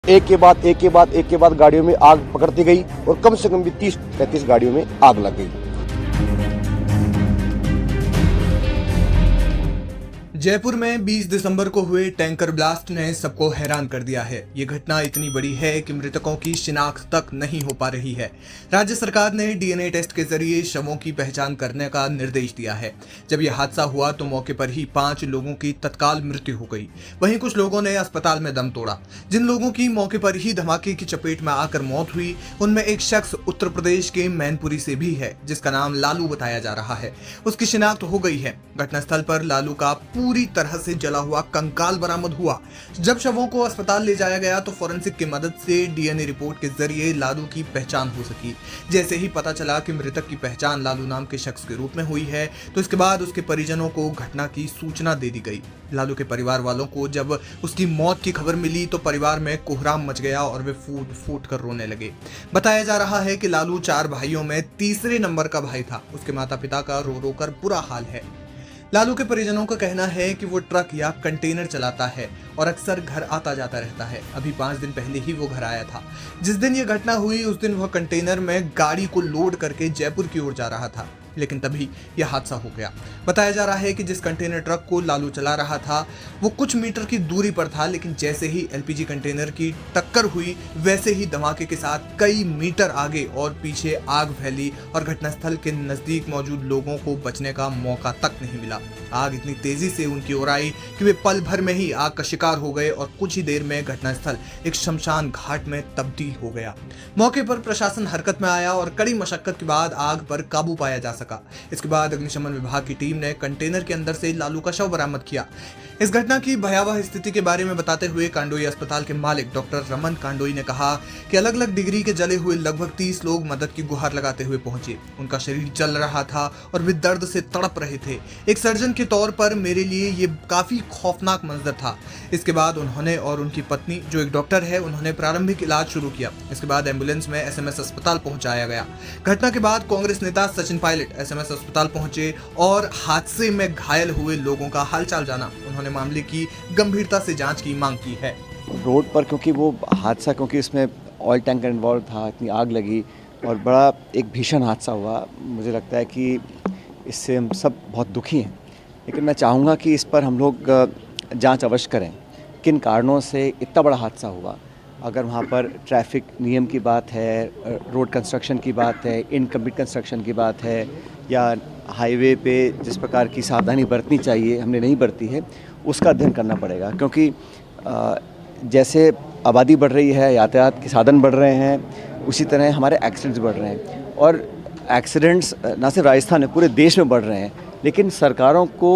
एक के बाद गाड़ियों में आग पकड़ती गई और कम से कम भी 30-35 गाड़ियों में आग लग गई। जयपुर में 20 दिसंबर को हुए टैंकर ब्लास्ट ने सबको हैरान कर दिया है। ये घटना इतनी बड़ी है कि मृतकों की शिनाख्त तक नहीं हो पा रही है। राज्य सरकार ने डीएनए टेस्ट के जरिए शवों की पहचान करने का निर्देश दिया है। जब यह हादसा हुआ तो मौके पर ही 5 लोगों की तत्काल मृत्यु हो गई। वहीं कुछ लोगों ने अस्पताल में दम तोड़ा। जिन लोगों की मौके पर ही धमाके की चपेट में आकर मौत हुई, उनमें एक शख्स उत्तर प्रदेश के मैनपुरी से भी है, जिसका नाम लालू बताया जा रहा है। उसकी शिनाख्त हो गई है। घटनास्थल पर लालू का पूरी तरह से जला हुआ कंकाल बरामद हुआ। जब शवों को अस्पताल ले जाया गया तो फोरेंसिक की मदद से डीएनए रिपोर्ट के जरिए लालू की पहचान हो सकी। जैसे ही पता चला कि मृतक की पहचान लालू नाम के शख्स के रूप में हुई है, तो इसके बाद उसके परिजनों को घटना की सूचना दे दी गई। लालू के परिवार वालों को जब उसकी मौत की खबर मिली तो परिवार में कोहराम मच गया और वे फूट फूट कर रोने लगे। बताया जा रहा है कि लालू 4 भाइयों में तीसरे नंबर का भाई था। उसके माता पिता का रो रो कर बुरा हाल है। लालू के परिजनों का कहना है कि वो ट्रक या कंटेनर चलाता है और अक्सर घर आता जाता रहता है। अभी 5 दिन पहले ही वो घर आया था। जिस दिन ये घटना हुई उस दिन वह कंटेनर में गाड़ी को लोड करके जयपुर की ओर जा रहा था, लेकिन तभी यह हादसा हो गया। बताया जा रहा है कि जिस कंटेनर ट्रक को लालू चला रहा था वो कुछ मीटर की दूरी पर था, लेकिन जैसे ही एलपीजी कंटेनर की टक्कर हुई वैसे ही धमाके के साथ कई मीटर आगे और पीछे आग फैली और घटनास्थल के नजदीक मौजूद लोगों को बचने का मौका तक नहीं मिला। आग इतनी तेजी से उनकी ओर आई कि वे पल भर में ही आग का शिकार हो गए और कुछ ही देर में घटनास्थल एक शमशान घाट में तब्दील हो गया। मौके पर प्रशासन हरकत में आया और कड़ी मशक्कत के बाद आग पर काबू पाया जा सका। इसके बाद अग्निशमन विभाग की टीम ने कंटेनर के अंदर से लालू का शव बरामद किया। इस घटना की भयावह स्थिति के बारे में बताते हुए कांडोई अस्पताल के मालिक डॉक्टर रमन कांडोई ने कहा कि अलग अलग डिग्री के जले हुए लगभग 30 लोग मदद की गुहार लगाते हुए पहुंचे। उनका शरीर जल रहा था और वे दर्द से तड़प रहे थे। एक सर्जन के तौर पर मेरे लिए ये काफी खौफनाक मंजर था। इसके बाद उन्होंने और उनकी पत्नी जो एक डॉक्टर है, उन्होंने प्रारंभिक इलाज शुरू किया। इसके बाद एम्बुलेंस में एसएमएस अस्पताल पहुंचाया गया। घटना के बाद कांग्रेस नेता सचिन पायलट एसएमएस अस्पताल पहुंचे और हादसे में घायल हुए लोगों का हालचाल जाना। उन्होंने मामले की गंभीरता से जांच की मांग की है। रोड पर क्योंकि वो हादसा, क्योंकि इसमें ऑयल टैंकर इन्वॉल्व था, इतनी आग लगी और बड़ा एक भीषण हादसा हुआ। मुझे लगता है कि इससे हम सब बहुत दुखी हैं, लेकिन मैं चाहूँगा कि इस पर हम लोग जांच अवश्य करें। किन कारणों से इतना बड़ा हादसा हुआ? अगर वहाँ पर ट्रैफिक नियम की बात है, रोड कंस्ट्रक्शन की बात है, इनकम्प्लीट कंस्ट्रक्शन की बात है, या हाईवे पे जिस प्रकार की सावधानी बरतनी चाहिए हमने नहीं बरती है, उसका अध्ययन करना पड़ेगा। क्योंकि जैसे आबादी बढ़ रही है, यातायात के साधन बढ़ रहे हैं, उसी तरह हमारे एक्सीडेंट्स बढ़ रहे हैं और एक्सीडेंट्स न सिर्फ राजस्थान में पूरे देश में बढ़ रहे हैं। लेकिन सरकारों को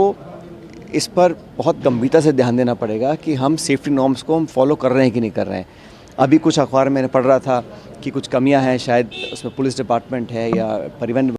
इस पर बहुत गंभीरता से ध्यान देना पड़ेगा कि हम सेफ्टी नॉर्म्स को हम फॉलो कर रहे हैं कि नहीं कर रहे हैं। अभी कुछ अखबार में मैंने पढ़ रहा था कि कुछ कमियां हैं, शायद उसमें पुलिस डिपार्टमेंट है या परिवहन